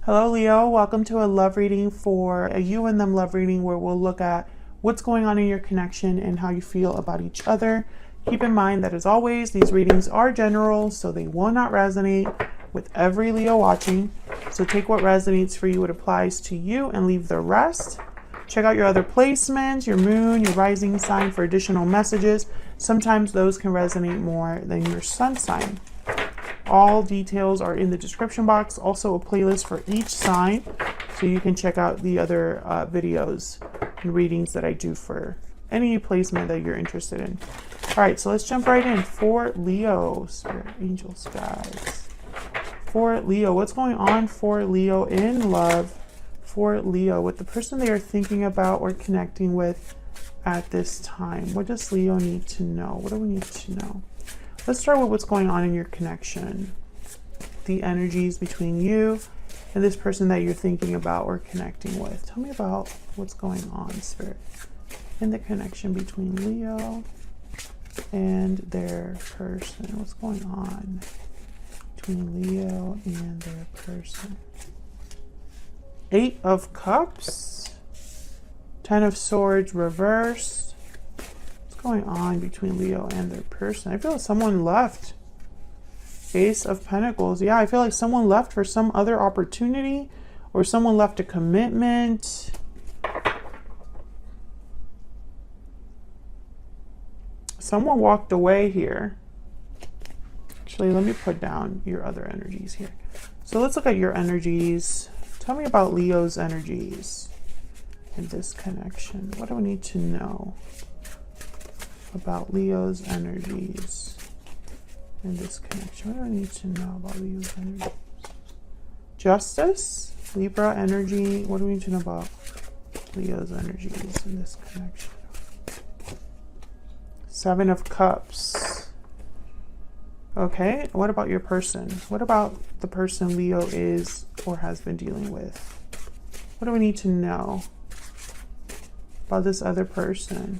Hello Leo, welcome to a love reading for a you and them love reading where we'll look at what's going on in your connection and how you feel about each other. Keep in mind that as always, these readings are general, so they will not resonate with every Leo watching. So take what resonates for you, what applies to you, and leave the rest. Check out your other placements, your moon, your rising sign for additional messages. Sometimes those can resonate more than your sun sign. All details are in the description box. Also a playlist for each sign, so you can check out the other videos and readings that I do for any placement that you're interested in. All right, so let's jump right in. For Leo, Spirit, Angels, guides. For Leo, what's going on for Leo in love? For Leo, with the person they are thinking about or connecting with at this time. What does Leo need to know? What do we need to know? Let's start with what's going on in your connection. The energies between you and this person that you're thinking about or connecting with. Tell me about what's going on, Spirit, in the connection between Leo and their person. What's going on between Leo and their person? 8 of Cups, 10 of Swords reversed. Going on between Leo and their person? I feel like someone left. Ace of Pentacles. Yeah, I feel like someone left for some other opportunity, or someone left a commitment. Someone walked away here. Actually, let me put down your other energies here. So let's look at your energies. Tell me about Leo's energies in this connection. What do we need to know about Leo's energies in this connection? What do I need to know about Leo's energies? Justice, Libra energy. What do we need to know about Leo's energies in this connection? 7 of Cups. Okay, what about your person? What about the person Leo is or has been dealing with? What do we need to know about this other person?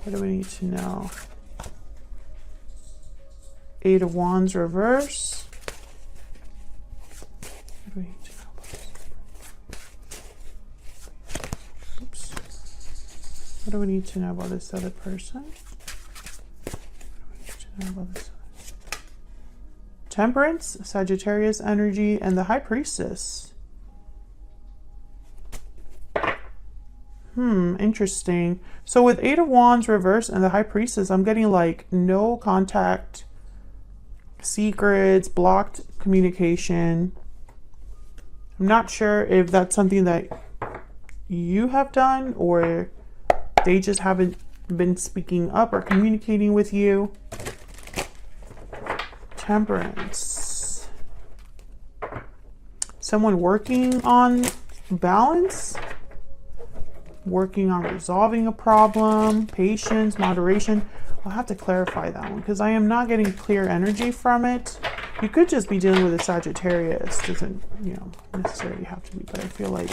What do we need to know? 8 of Wands reverse. What do we need to know about this? Oops. What do we need to know about this other person? What do we need to know about this other? Temperance, Sagittarius energy, and the High Priestess. Interesting. So with 8 of Wands reverse and the High Priestess, I'm getting like no contact, secrets, blocked communication. I'm not sure if that's something that you have done or they just haven't been speaking up or communicating with you. Temperance. Someone working on balance. Working on resolving a problem, patience, moderation. I'll have to clarify that one because I am not getting clear energy from it. You could just be dealing with a Sagittarius. Doesn't, necessarily have to be, but I feel like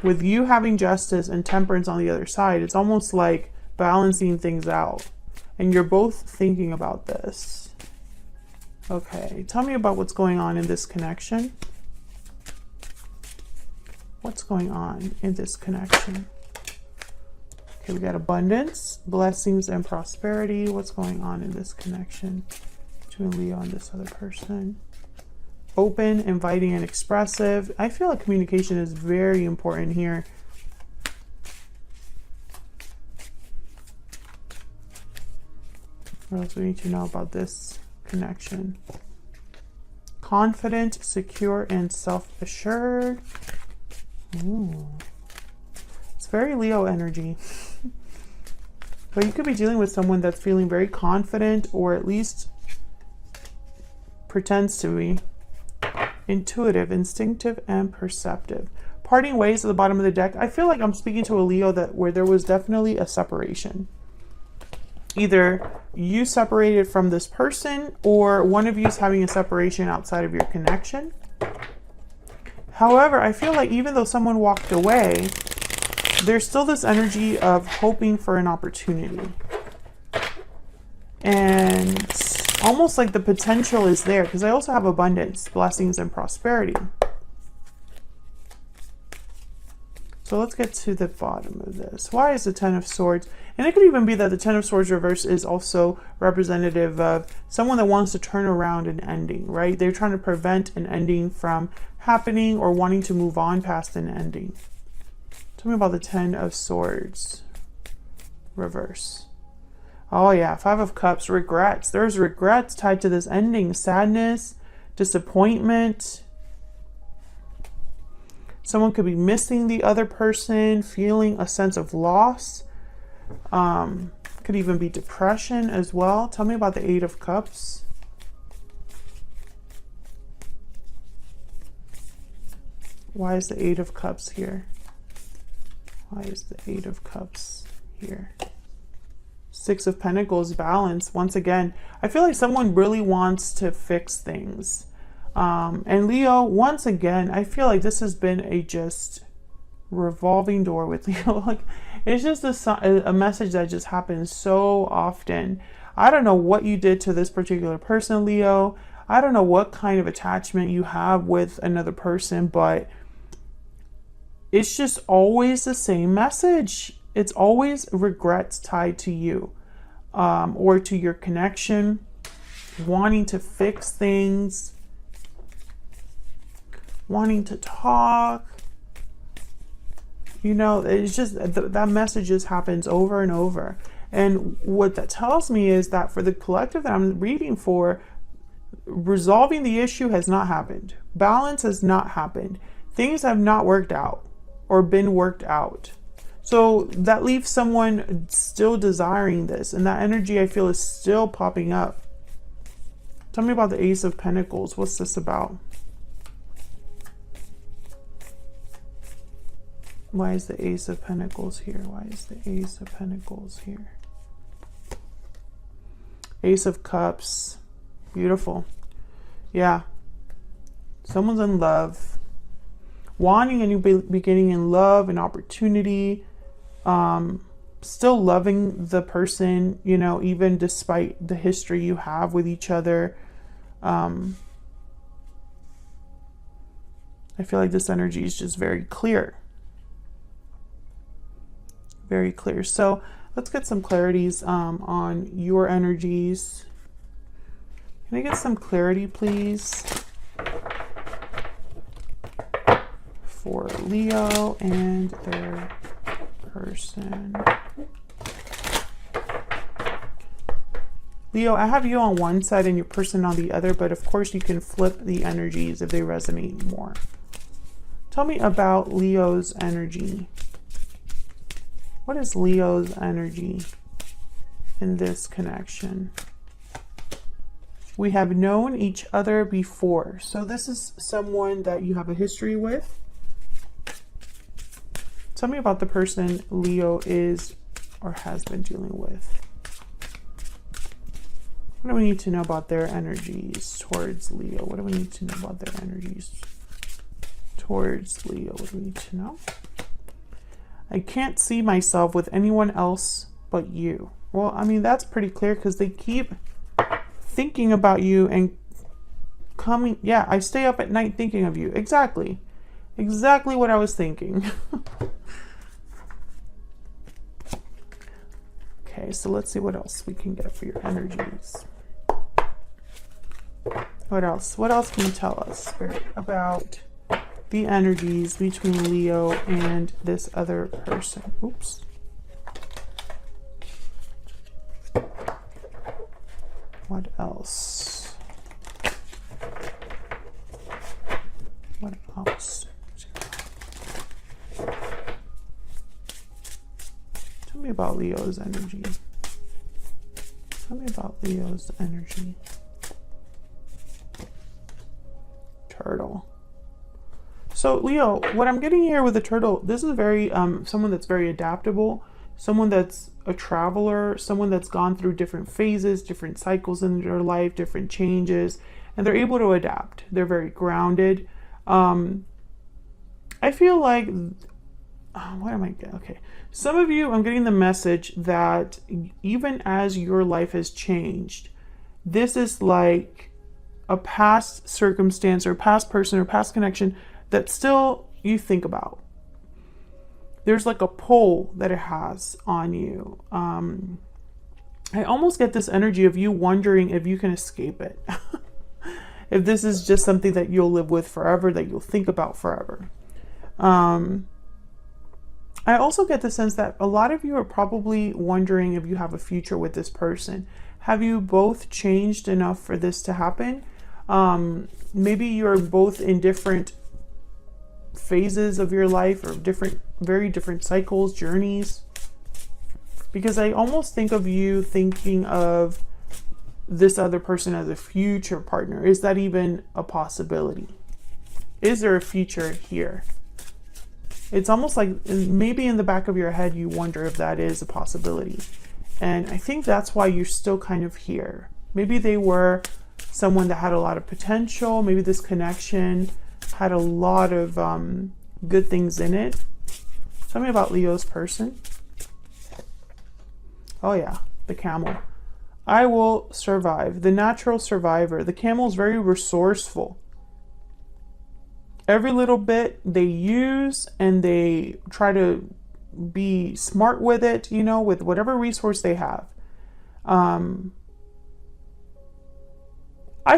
with you having Justice and Temperance on the other side, it's almost like balancing things out. And you're both thinking about this. Okay, tell me about what's going on in this connection. What's going on in this connection? Okay, we got abundance, blessings, and prosperity. What's going on in this connection between Leo and this other person? Open, inviting, and expressive. I feel like communication is very important here. What else do we need to know about this connection? Confident, secure, and self-assured. Ooh. It's very Leo energy. But you could be dealing with someone that's feeling very confident, or at least pretends to be. Intuitive, instinctive, and perceptive. Parting ways at the bottom of the deck. I feel like I'm speaking to a Leo where there was definitely a separation. Either you separated from this person, or one of you is having a separation outside of your connection. However, I feel like even though someone walked away, there's still this energy of hoping for an opportunity. And almost like the potential is there, because I also have abundance, blessings, and prosperity. So let's get to the bottom of this. Why is the Ten of Swords? And it could even be that the Ten of Swords reverse is also representative of someone that wants to turn around an ending, right? They're trying to prevent an ending from happening or wanting to move on past an ending. Tell me about the Ten of Swords reverse. Oh yeah, Five of Cups, regrets. There's regrets tied to this ending. Sadness, disappointment. Someone could be missing the other person, feeling a sense of loss. Could even be depression as well. Tell me about the Eight of Cups. Why is the Eight of Cups here? Why is the Eight of Cups here? Six of Pentacles, balance. Once again, I feel like someone really wants to fix things. And Leo, once again, I feel like this has been a just revolving door with Leo. Like, it's just a message that just happens so often. I don't know what you did to this particular person, Leo. I don't know what kind of attachment you have with another person, but it's just always the same message. It's always regrets tied to you, or to your connection, wanting to fix things, wanting to talk. You know, it's just that message just happens over and over. And what that tells me is that for the collective that I'm reading for, resolving the issue has not happened. Balance has not happened. Things have not worked out or been worked out. So that leaves someone still desiring this. And that energy, I feel, is still popping up. Tell me about the Ace of Pentacles. What's this about? Why is the Ace of Pentacles here? Why is the Ace of Pentacles here? Ace of Cups. Beautiful. Yeah. Someone's in love. Wanting a new beginning in love, an opportunity. Still loving the person, you know, even despite the history you have with each other. I feel like this energy is just very clear. Very clear. So let's get some clarities on your energies. Can I get some clarity, please, for Leo and their person? Leo, I have you on one side and your person on the other, but of course you can flip the energies if they resonate more. Tell me about Leo's energy. What is Leo's energy in this connection? We have known each other before. So this is someone that you have a history with. Tell me about the person Leo is or has been dealing with. What do we need to know about their energies towards Leo? What do we need to know about their energies towards Leo? What do we need to know? I can't see myself with anyone else but you. Well, I mean, that's pretty clear because they keep thinking about you and coming. Yeah, I stay up at night thinking of you. Exactly. Exactly what I was thinking. Okay, so let's see what else we can get for your energies. What else? What else can you tell us, Spirit, about the energies between Leo and this other person? Oops. What else? What else? Tell me about Leo's energy. Tell me about Leo's energy. Turtle. So Leo, what I'm getting here with the turtle, this is very someone that's very adaptable, someone that's a traveler, someone that's gone through different phases, different cycles in their life, different changes, and they're able to adapt. They're very grounded. I feel like, what am I getting? Okay. Some of you, I'm getting the message that even as your life has changed, This is like a past circumstance or past person or past connection that still you think about. There's like a pull that it has on you. I almost get this energy of you wondering if you can escape it. If this is just something that you'll live with forever, that you'll think about forever. I also get the sense that a lot of you are probably wondering if you have a future with this person. Have you both changed enough for this to happen? Maybe you're both in different phases of your life, or very different cycles, journeys. Because I almost think of you thinking of this other person as a future partner. Is that even a possibility? Is there a future here? It's almost like maybe in the back of your head you wonder if that is a possibility. And I think that's why you're still kind of here. Maybe they were someone that had a lot of potential. Maybe this connection had a lot of good things in it. Tell me about Leo's person. Oh yeah, the camel. I will survive. The natural survivor. The camel is very resourceful. Every little bit they use, and they try to be smart with it, you know, with whatever resource they have. I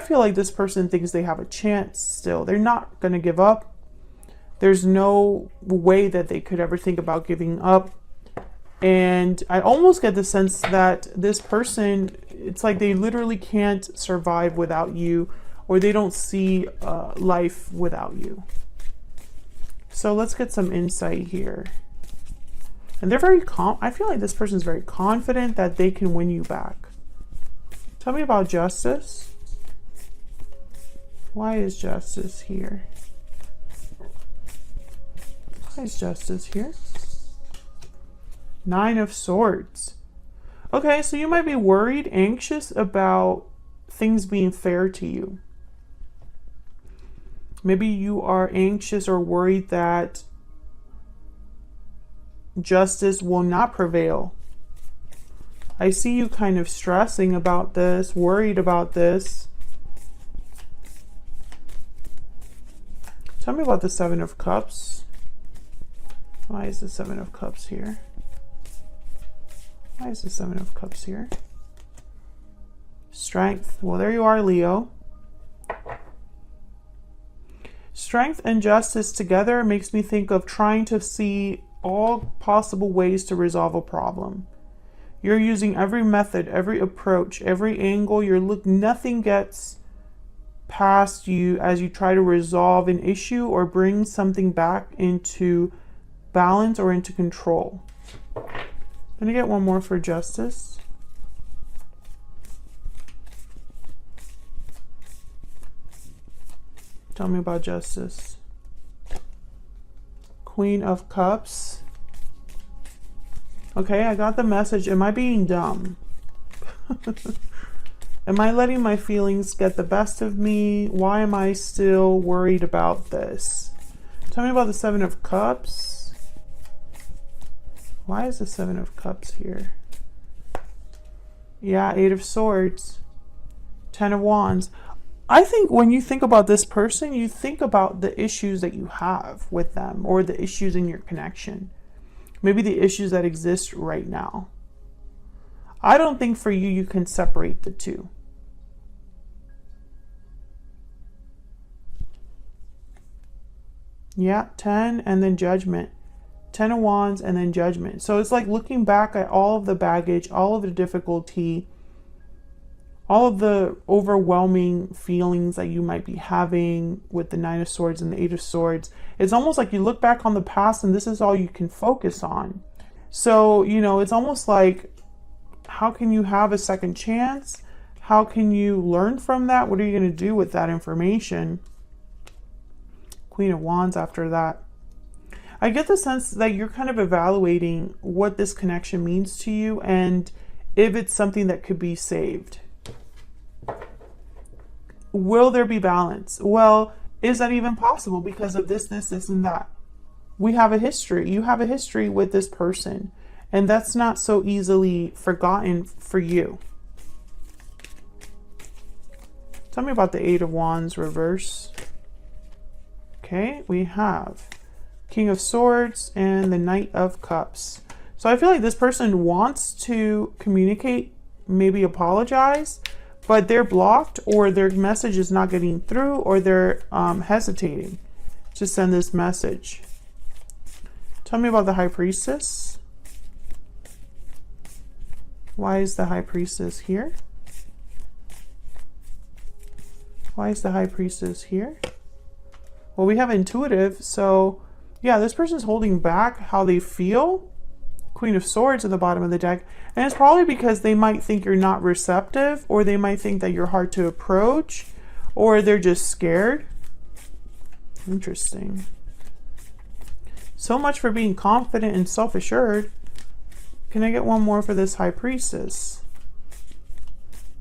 feel like this person thinks they have a chance still. They're not going to give up. There's no way that they could ever think about giving up. And I almost get the sense that this person, it's like they literally can't survive without you, or they don't see life without you. So let's get some insight here. And they're very I feel like this person's very confident that they can win you back. Tell me about justice. Why is justice here? Why is justice here? Nine of Swords. Okay, so you might be worried, anxious about things being fair to you. Maybe you are anxious or worried that justice will not prevail. I see you kind of stressing about this, worried about this. Tell me about the Seven of Cups. Why is the Seven of Cups here? Why is the Seven of Cups here? Strength. Well, there you are, Leo. Strength and justice together makes me think of trying to see all possible ways to resolve a problem. You're using every method, every approach, every angle. Nothing gets past you as you try to resolve an issue or bring something back into balance or into control. I'm gonna get one more for justice. Tell me about justice. Queen of Cups. Okay, I got the message. Am I being dumb? Am I letting my feelings get the best of me? Why am I still worried about this? Tell me about the Seven of Cups. Why is the Seven of Cups here? Yeah, Eight of Swords. Ten of Wands. I think when you think about this person, you think about the issues that you have with them, or the issues in your connection. Maybe the issues that exist right now. I don't think for you, you can separate the two. Yeah, 10 and then Judgment. 10 of Wands and then Judgment. So it's like looking back at all of the baggage, all of the difficulty, all of the overwhelming feelings that you might be having with the Nine of Swords and the Eight of Swords. It's almost like you look back on the past and this is all you can focus on. So, you know, it's almost like, how can you have a second chance? How can you learn from that? What are you going to do with that information? Queen of Wands after that. I get the sense that you're kind of evaluating what this connection means to you and if it's something that could be saved. Will there be balance? Well, is that even possible because of this, and that? We have a history. You have a history with this person, and that's not so easily forgotten for you. Tell me about the Eight of Wands reverse. Okay, we have King of Swords and the Knight of Cups. So I feel like this person wants to communicate, maybe apologize, but they're blocked, or their message is not getting through, or they're hesitating to send this message. Tell me about the High Priestess. Why is the High Priestess here? Why is the High Priestess here? Well, we have intuitive, so yeah, this person's holding back how they feel. Queen of Swords at the bottom of the deck. And it's probably because they might think you're not receptive, or they might think that you're hard to approach, or they're just scared. Interesting. So much for being confident and self-assured. Can I get one more for this High Priestess?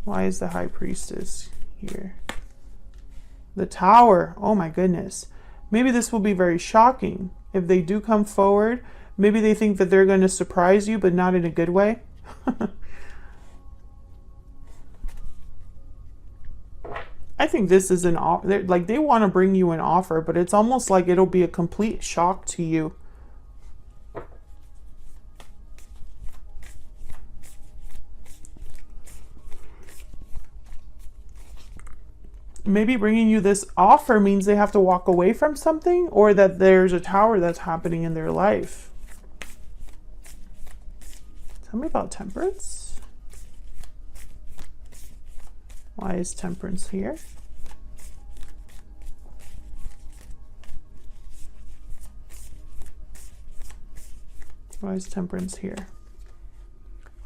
Why is the High Priestess here? The Tower. Oh my goodness. Maybe this will be very shocking if they do come forward. Maybe they think that they're going to surprise you, but not in a good way. I think this is an offer. Like, they want to bring you an offer, but it's almost like it'll be a complete shock to you. Maybe bringing you this offer means they have to walk away from something, or that there's a tower that's happening in their life. Tell me about Temperance. Why is Temperance here? Why is Temperance here?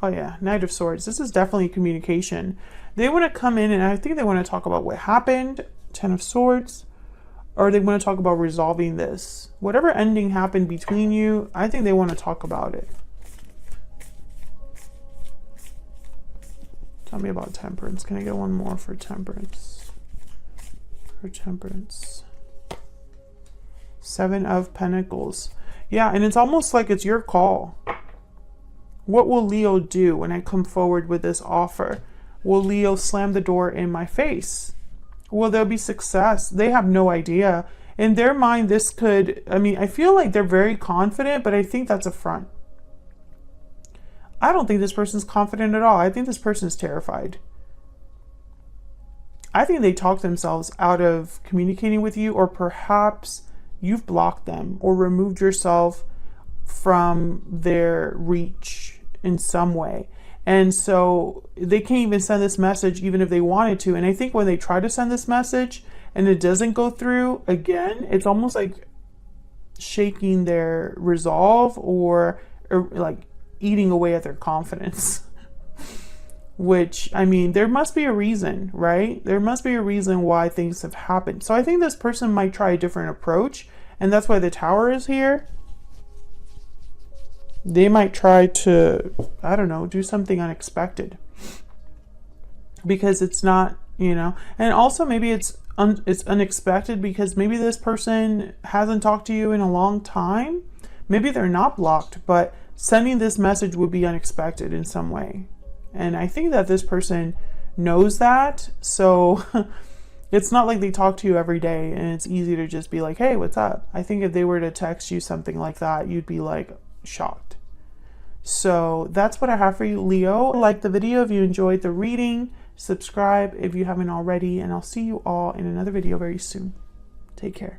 Oh yeah, Knight of Swords. This is definitely communication. They want to come in and I think they want to talk about what happened, Ten of Swords, or they want to talk about resolving this. Whatever ending happened between you, I think they want to talk about it. Tell me about Temperance. Can I get one more for Temperance? For Temperance. Seven of Pentacles. Yeah, and it's almost like it's your call. What will Leo do when I come forward with this offer? Will Leo slam the door in my face? Will there be success? They have no idea. In their mind, this could, I mean, I feel like they're very confident, but I think that's a front. I don't think this person's confident at all. I think this person is terrified. I think they talk themselves out of communicating with you, or perhaps you've blocked them or removed yourself from their reach in some way. And so they can't even send this message even if they wanted to. And I think when they try to send this message and it doesn't go through, again, it's almost like shaking their resolve, or like eating away at their confidence. Which, I mean, there must be a reason, right? There must be a reason why things have happened. So I think this person might try a different approach, and that's why the Tower is here. They might try to, I don't know, do something unexpected. Because it's not, you know, and also maybe it's unexpected because maybe this person hasn't talked to you in a long time. Maybe they're not blocked, but sending this message would be unexpected in some way. And I think that this person knows that. So it's not like they talk to you every day and it's easy to just be like, hey, what's up? I think if they were to text you something like that, you'd be like shocked. So that's what I have for you, Leo. Like the video if you enjoyed the reading. Subscribe if you haven't already. And I'll see you all in another video very soon. Take care.